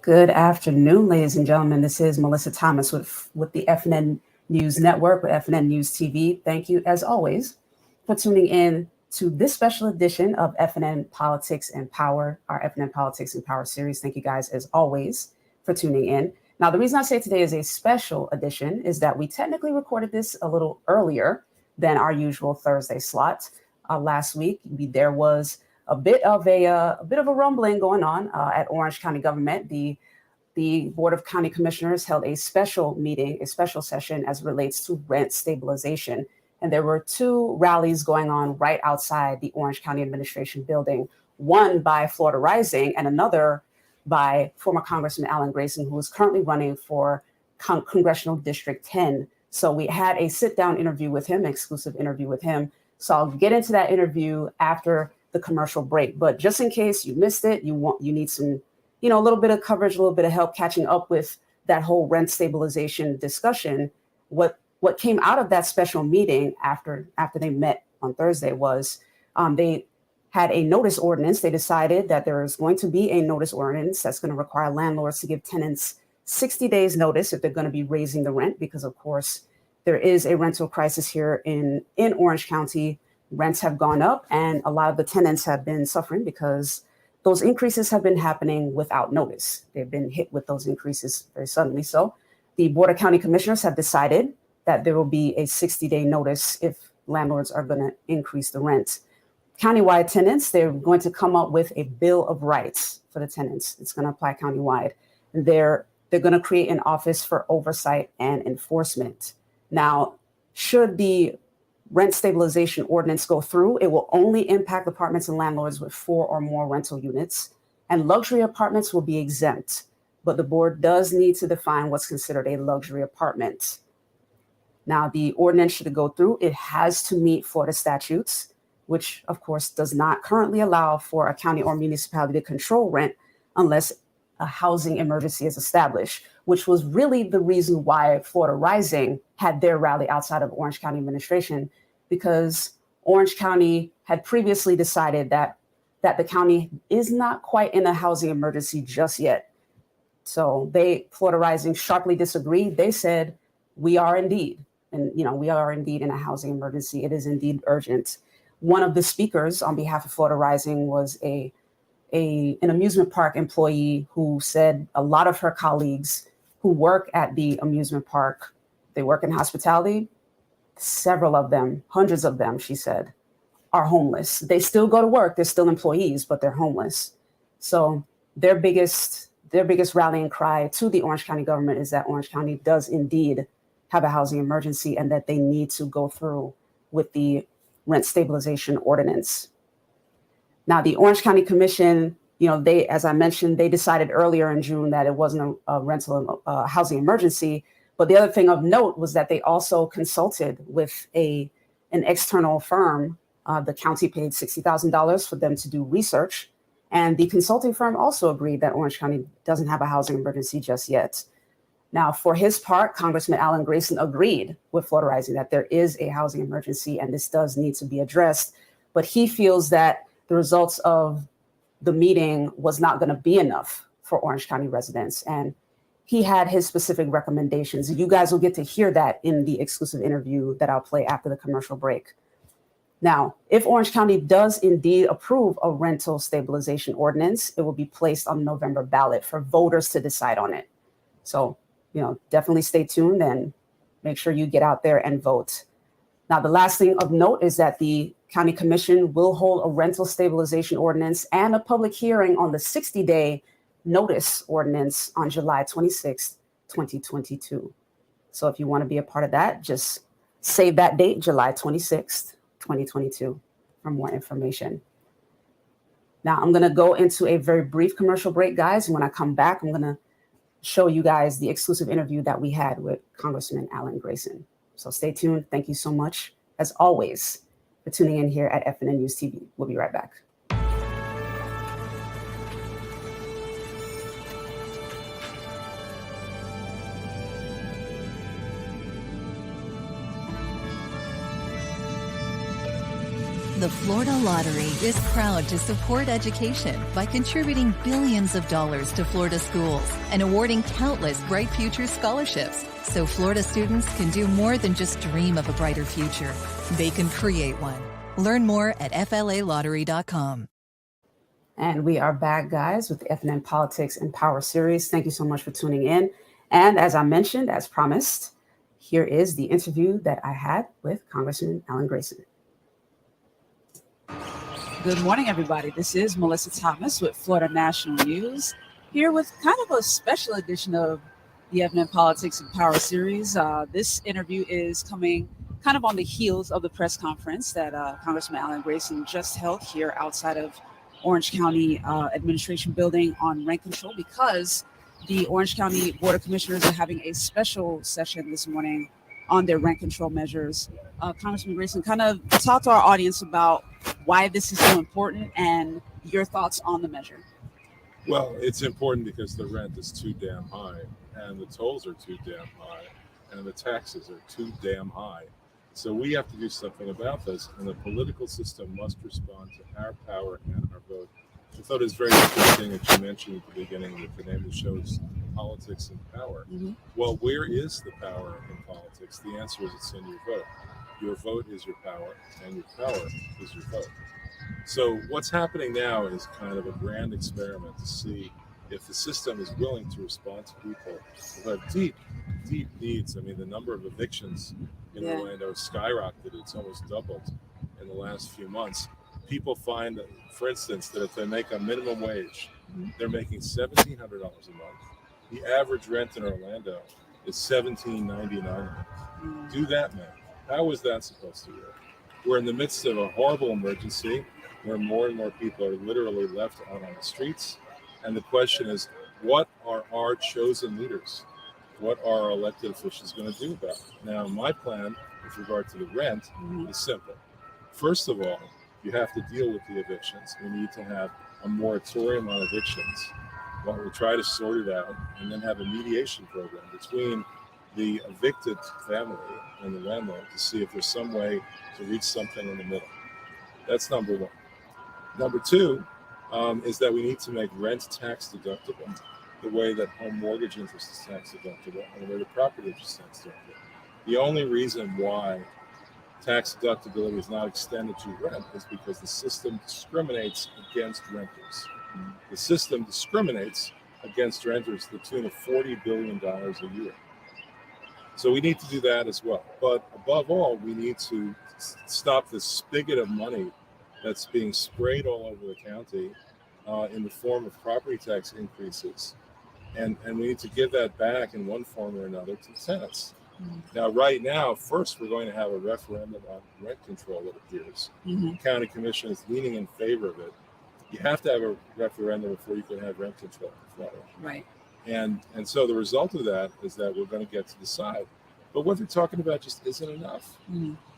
Good afternoon, ladies and gentlemen. This is Mellissa Thomas with the FNN News Network, with FNN News TV. Thank you, as always, for tuning in to this special edition of FNN Politics and Power, our FNN Politics and Power series. Thank you guys, as always, for tuning in. Now, the reason I say today is a special edition is that we technically recorded this a little earlier than our usual Thursday slot. Last week, there was a bit of a rumbling going on at Orange County government. The Board of County Commissioners held a special meeting, a special session as it relates to rent stabilization. And there were two rallies going on right outside the Orange County Administration building, one by Florida Rising and another by former Congressman Alan Grayson, who is currently running for Congressional District 10. So we had a sit-down interview with him, exclusive interview with him. So I'll get into that interview after the commercial break. But just in case you missed it, you need some, a little bit of coverage, a little bit of help catching up with that whole rent stabilization discussion. What came out of that special meeting after they met on Thursday was they had a notice ordinance. They decided that there is going to be a notice ordinance that's going to require landlords to give tenants 60 days notice if they're going to be raising the rent, because of course there is a rental crisis here in Orange County. Rents have gone up and a lot of the tenants have been suffering because those increases have been happening without notice. They've been hit with those increases very suddenly. So the Board of County Commissioners have decided that there will be a 60-day notice if landlords are going to increase the rent. Countywide tenants, they're going to come up with a Bill of Rights for the tenants. It's going to apply countywide. And they're going to create an office for oversight and enforcement. Now, should the rent stabilization ordinance go through, it will only impact apartments and landlords with 4 or more rental units, and luxury apartments will be exempt. But the board does need to define what's considered a luxury apartment. Now, the ordinance, should it go through, it has to meet Florida statutes, which of course does not currently allow for a county or municipality to control rent unless a housing emergency is established, which was really the reason why Florida Rising had their rally outside of Orange County administration, because Orange County had previously decided that the county is not quite in a housing emergency just yet. So Florida Rising sharply disagreed. They said, we are indeed, and we are indeed in a housing emergency. It is indeed urgent. One of the speakers on behalf of Florida Rising was an amusement park employee who said a lot of her colleagues who work at the amusement park, they work in hospitality, several of them, hundreds of them, she said, are homeless. They still go to work, they're still employees, but they're homeless. So their biggest rallying cry to the Orange County government is that Orange County does indeed have a housing emergency and that they need to go through with the rent stabilization ordinance. Now, the Orange County Commission, as I mentioned, they decided earlier in June that it wasn't a rental housing emergency. But the other thing of note was that they also consulted with an external firm. The county paid $60,000 for them to do research. And the consulting firm also agreed that Orange County doesn't have a housing emergency just yet. Now, for his part, Congressman Alan Grayson agreed with Florida Rising that there is a housing emergency and this does need to be addressed. But he feels that the results of the meeting was not going to be enough for Orange County residents. And he had his specific recommendations. You guys will get to hear that in the exclusive interview that I'll play after the commercial break. Now, if Orange County does indeed approve a rental stabilization ordinance, it will be placed on the November ballot for voters to decide on it. So, definitely stay tuned and make sure you get out there and vote. Now, the last thing of note is that the County Commission will hold a rental stabilization ordinance and a public hearing on the 60-day notice ordinance on July 26th, 2022. So if you want to be a part of that, just save that date, July 26th, 2022, for more information. Now, I'm going to go into a very brief commercial break, guys. And when I come back, I'm going to show you guys the exclusive interview that we had with Congressman Alan Grayson. So stay tuned. Thank you so much, as always, for tuning in here at FNN News TV. We'll be right back. The Florida Lottery is proud to support education by contributing billions of dollars to Florida schools and awarding countless Bright Future scholarships so Florida students can do more than just dream of a brighter future. They can create one. Learn more at FLAlottery.com. And we are back, guys, with the FNN Politics and Power Series. Thank you so much for tuning in. And as I mentioned, as promised, here is the interview that I had with Congressman Alan Grayson. Good morning, everybody. This is Mellissa Thomas with Florida National News, here with kind of a special edition of the FNN Politics and Power Series. This interview is coming kind of on the heels of the press conference that Congressman Alan Grayson just held here outside of Orange County Administration Building on rent control, because the Orange County Board of Commissioners are having a special session this morning on their rent control measures. Congressman Grayson, kind of talk to our audience about why this is so important and your thoughts on the measure. Well, it's important because the rent is too damn high, and the tolls are too damn high, and the taxes are too damn high. So we have to do something about this, and the political system must respond to our power and our vote. I thought it was very interesting that you mentioned at the beginning that the name of the show is Politics and Power. Mm-hmm. Well, where is the power in politics? The answer is it's in your vote. Your vote is your power, and your power is your vote. So what's happening now is kind of a grand experiment to see if the system is willing to respond to people who have deep, deep needs. I mean, the number of evictions in Orlando skyrocketed. It's almost doubled in the last few months. People find, for instance, that if they make a minimum wage, they're making $1,700 a month. The average rent in Orlando is $1,799. Do that, man. How is that supposed to work? We're in the midst of a horrible emergency where more and more people are literally left out on the streets. And the question is, what are our chosen leaders? What are our elected officials going to do about it? Now, my plan with regard to the rent is simple. First of all, you have to deal with the evictions. We need to have a moratorium on evictions. Well, we'll try to sort it out and then have a mediation program between the evicted family and the landlord to see if there's some way to reach something in the middle. That's number one. Number two is that we need to make rent tax deductible the way that home mortgage interest is tax deductible and the way the property interest is tax deductible. The only reason why tax deductibility is not extended to rent is because the system discriminates against renters. The system discriminates against renters to the tune of $40 billion a year. So we need to do that as well. But above all, we need to stop this spigot of money that's being sprayed all over the county in the form of property tax increases. And we need to give that back in one form or another to the tenants. Now, right now, first, we're going to have a referendum on rent control, it appears. The county commission is leaning in favor of it. You have to have a referendum before you can have rent control in Florida. Right. And so the result of that is that we're going to get to decide. But what they're talking about just isn't enough.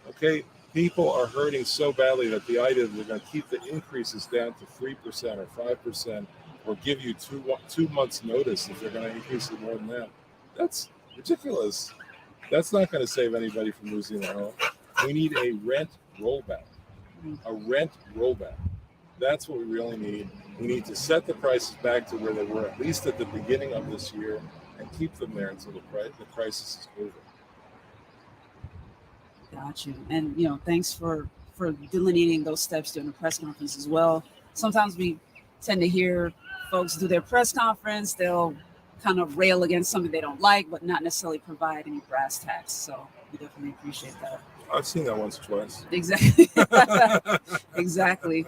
Okay, people are hurting so badly that the idea that they're going to keep the increases down to 3% or 5% or give you two months notice if they're going to increase it more than that, that's ridiculous. That's not going to save anybody from losing their home. We need a rent rollback. A rent rollback. That's what we really need. We need to set the prices back to where they were, at least at the beginning of this year, and keep them there until the crisis is over. Got you. And, thanks for delineating those steps during the press conference as well. Sometimes we tend to hear folks do their press conference. They'll kind of rail against something they don't like, but not necessarily provide any brass tacks. So we definitely appreciate that. I've seen that once or twice. Exactly. Exactly.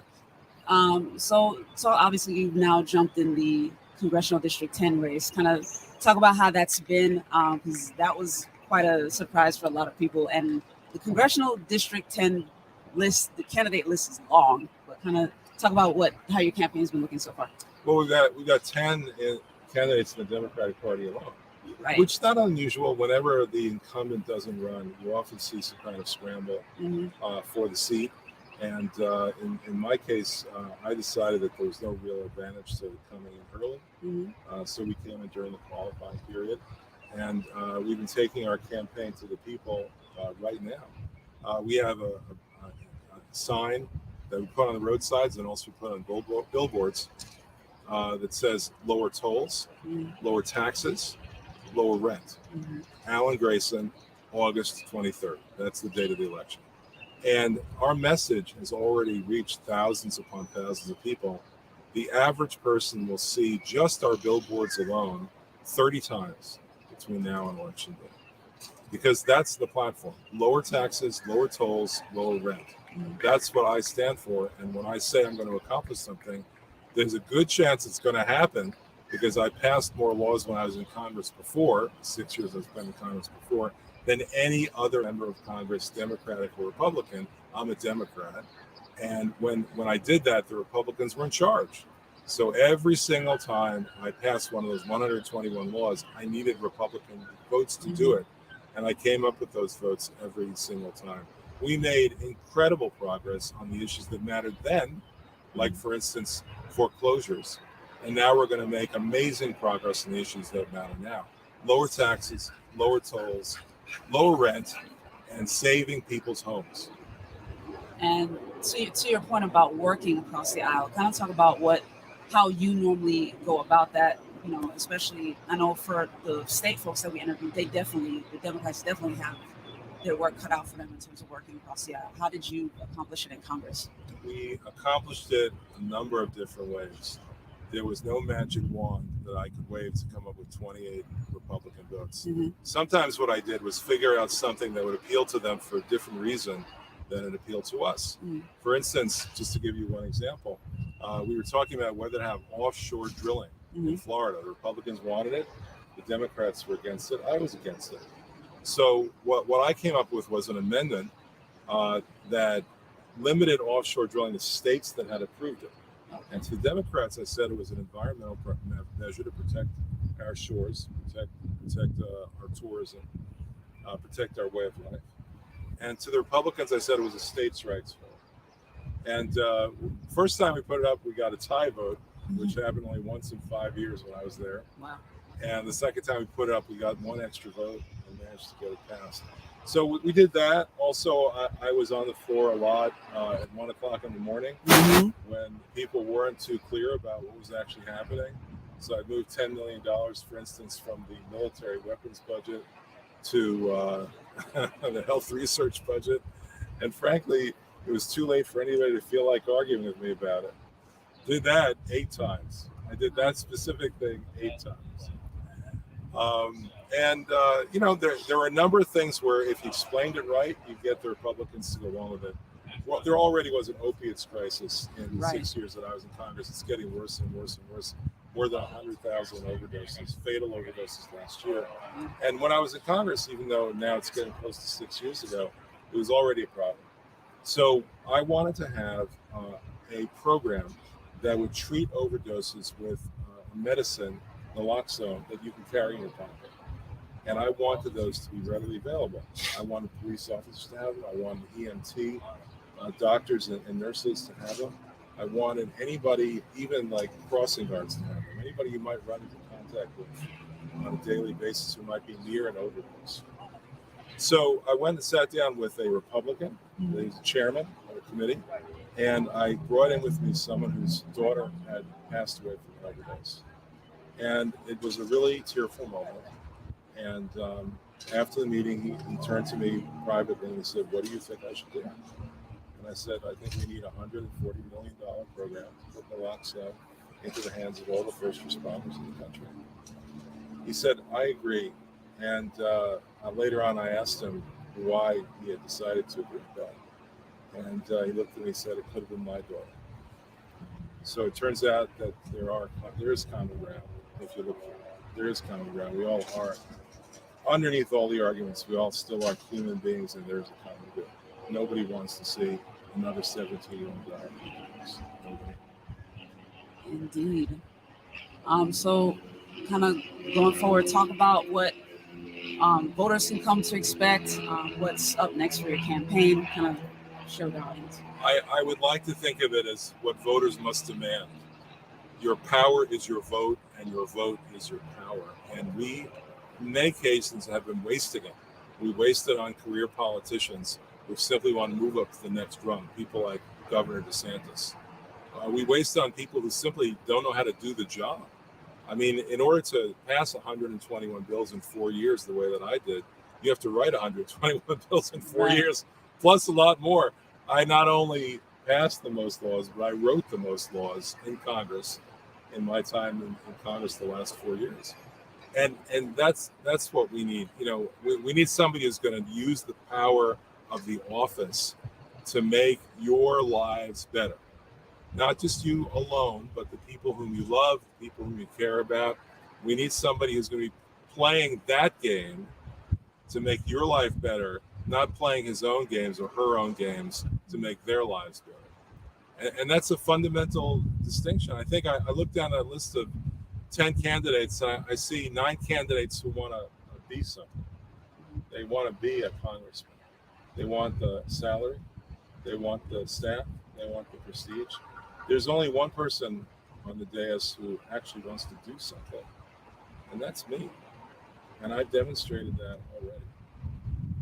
So obviously you've now jumped in the Congressional District 10 race. Kind of talk about how that's been, because that was quite a surprise for a lot of people. And the Congressional District 10 list, the candidate list is long, but kind of talk about how your campaign's been looking so far. Well, we got 10 candidates in the Democratic Party alone, right, which is not unusual. Whenever the incumbent doesn't run, you often see some kind of scramble for the seat. And in my case, I decided that there was no real advantage to coming in early. So we came in during the qualifying period. And we've been taking our campaign to the people right now. We have a sign that we put on the roadsides and also put on billboards that says lower tolls, lower taxes, lower rent. Alan Grayson, August 23rd. That's the date of the election. And our message has already reached thousands upon thousands of people. The average person will see just our billboards alone 30 times between now and election day. Because that's the platform. Lower taxes, lower tolls, lower rent. That's what I stand for. And when I say I'm going to accomplish something, there's a good chance it's going to happen, because I passed more laws when I was in Congress before, 6 years I've been in Congress before, than any other member of Congress, Democratic or Republican. I'm a Democrat. And when I did that, the Republicans were in charge. So every single time I passed one of those 121 laws, I needed Republican votes to do it. And I came up with those votes every single time. We made incredible progress on the issues that mattered then, like, for instance, foreclosures. And now we're going to make amazing progress on the issues that matter now. Lower taxes, lower tolls, lower rent, and saving people's homes. And to your point about working across the aisle, kind of talk about how you normally go about that. You know, especially I know for the state folks that we interviewed, the Democrats definitely have their work cut out for them in terms of working across the aisle. How did you accomplish it in Congress? We accomplished it a number of different ways. There was no magic wand that I could wave to come up with 28 Republican votes. Sometimes what I did was figure out something that would appeal to them for a different reason than it appealed to us. For instance, just to give you one example, we were talking about whether to have offshore drilling in Florida. The Republicans wanted it. The Democrats were against it. I was against it. So what I came up with was an amendment that limited offshore drilling to states that had approved it. And to the Democrats, I said it was an environmental measure to protect our shores, protect our tourism, protect our way of life. And to the Republicans, I said it was a states' rights vote. And first time we put it up, we got a tie vote, which happened only once in 5 years when I was there. Wow. And the second time we put it up, we got one extra vote and managed to get it passed. So we did that. Also, I was on the floor a lot at 1 o'clock in the morning when people weren't too clear about what was actually happening. So I moved $10 million, for instance, from the military weapons budget to the health research budget. And frankly, it was too late for anybody to feel like arguing with me about it. Did that 8 times. I did that specific thing 8 times. You know, there are a number of things where if you explained it right, you get the Republicans to go along with it. Well, there already was an opiates crisis in the 6 years that I was in Congress. It's getting worse and worse and worse. More than 100,000 overdoses, fatal overdoses last year. And when I was in Congress, even though now it's getting close to 6 years ago, it was already a problem. So I wanted to have a program that would treat overdoses with medicine, naloxone, that you can carry in your pocket. And I wanted those to be readily available. I wanted police officers to have them. I wanted EMT doctors and nurses to have them. I wanted anybody, even like crossing guards, to have them. Anybody you might run into contact with on a daily basis who might be near an overdose. So I went and sat down with a Republican, the chairman of the committee, and I brought in with me someone whose daughter had passed away from an overdose. And it was a really tearful moment. And after the meeting, he turned to me privately and he said, "What do you think I should do?" And I said, "I think we need a $140 million program to put naloxone into the hands of all the first responders in the country." He said, "I agree." And later on, I asked him why he had decided to agree with that. And he looked at me and said, "It could have been my daughter." So it turns out that there is common ground. If you look for it, there is common ground. We all are, underneath all the arguments, we all still are human beings, and there's a common good. Nobody wants to see another 17-year-old die. Nobody. Indeed. So kind of going forward, talk about what voters can come to expect, what's up next for your campaign, kind of show the audience. I would like to think of it as what voters must demand. Your power is your vote, and your vote is your power. And we, in many cases, have been wasting it. We waste it on career politicians who simply want to move up to the next rung. People like Governor DeSantis. We waste on people who simply don't know how to do the job. I mean, in order to pass 121 bills in 4 years the way that I did, you have to write 121 bills in 4 years, plus a lot more. I not only passed the most laws, but I wrote the most laws in Congress in my time in Congress the last 4 years. And that's what we need. You know, we need somebody who's going to use the power of the office to make your lives better. Not just you alone, but the people whom you love, the people whom you care about. We need somebody who's going to be playing that game to make your life better, not playing his own games or her own games to make their lives better. And that's a fundamental distinction. I think I looked down that list of 10 candidates, and I see 9 candidates who want to be something. They want to be a congressman. They want the salary. They want the staff. They want the prestige. There's only one person on the dais who actually wants to do something, and that's me. And I've demonstrated that already.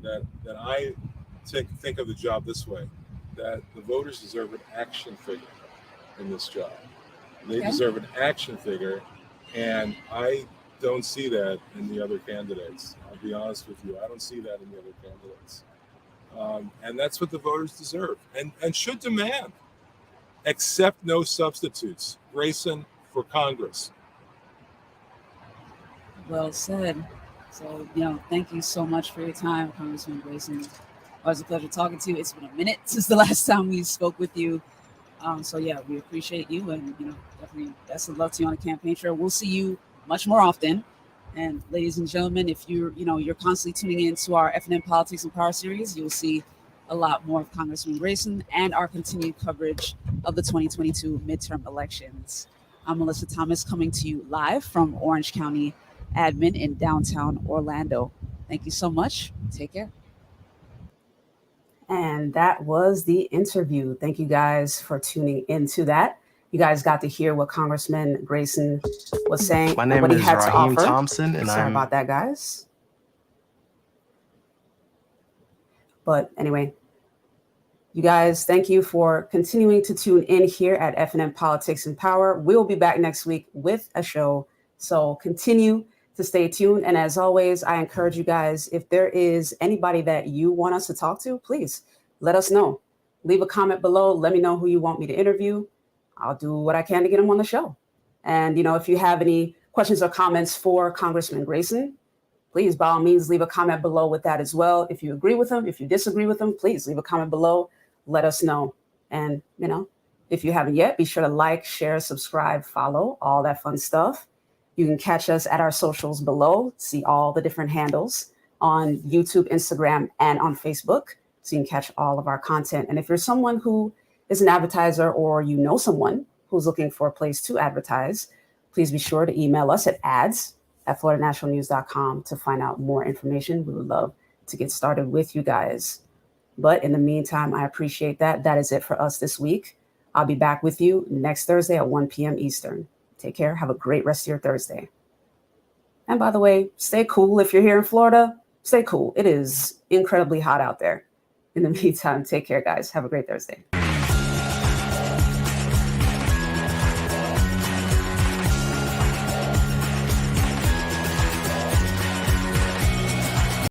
That I think of the job this way, that the voters deserve an action figure in this job. They deserve an action figure, and I don't see that in the other candidates. I'll be honest with you. I don't see that in the other candidates. And that's what the voters deserve and should demand. Accept no substitutes. Grayson for Congress. Well said. So, thank you so much for your time, Congressman Grayson. Always a pleasure talking to you. It's been a minute since the last time we spoke with you. So yeah, we appreciate you, and definitely best of luck to you on the campaign trail. We'll see you much more often. And ladies and gentlemen, if you're constantly tuning in to our FNN Politics and Power Series, you'll see a lot more of Congressman Grayson and our continued coverage of the 2022 midterm elections. I'm Mellissa Thomas, coming to you live from Orange County Admin in downtown Orlando. Thank you so much. Take care. And that was the interview. Thank you guys for tuning into that. You guys got to hear what Congressman Grayson was saying. My name what he is had to Raheem offer. Thompson, and Sorry about that, guys. But anyway, you guys, thank you for continuing to tune in here at FNN Politics and Power. We'll be back next week with a show, so continue to stay tuned. And as always, I encourage you guys, if there is anybody that you want us to talk to, please let us know. Leave a comment below. Let me know who you want me to interview. I'll do what I can to get them on the show. And, if you have any questions or comments for Congressman Grayson, please, by all means, leave a comment below with that as well. If you agree with him, if you disagree with him, please leave a comment below. Let us know. And, if you haven't yet, be sure to like, share, subscribe, follow, all that fun stuff. You can catch us at our socials below, see all the different handles on YouTube, Instagram, and on Facebook, so you can catch all of our content. And if you're someone who is an advertiser, or someone who's looking for a place to advertise, please be sure to email us at ads@floridanationalnews.com to find out more information. We would love to get started with you guys. But in the meantime, I appreciate that. That is it for us this week. I'll be back with you next Thursday at 1 p.m. Eastern. Take care. Have a great rest of your Thursday. And by the way, stay cool. If you're here in Florida, stay cool. It is incredibly hot out there. In the meantime, take care, guys. Have a great Thursday.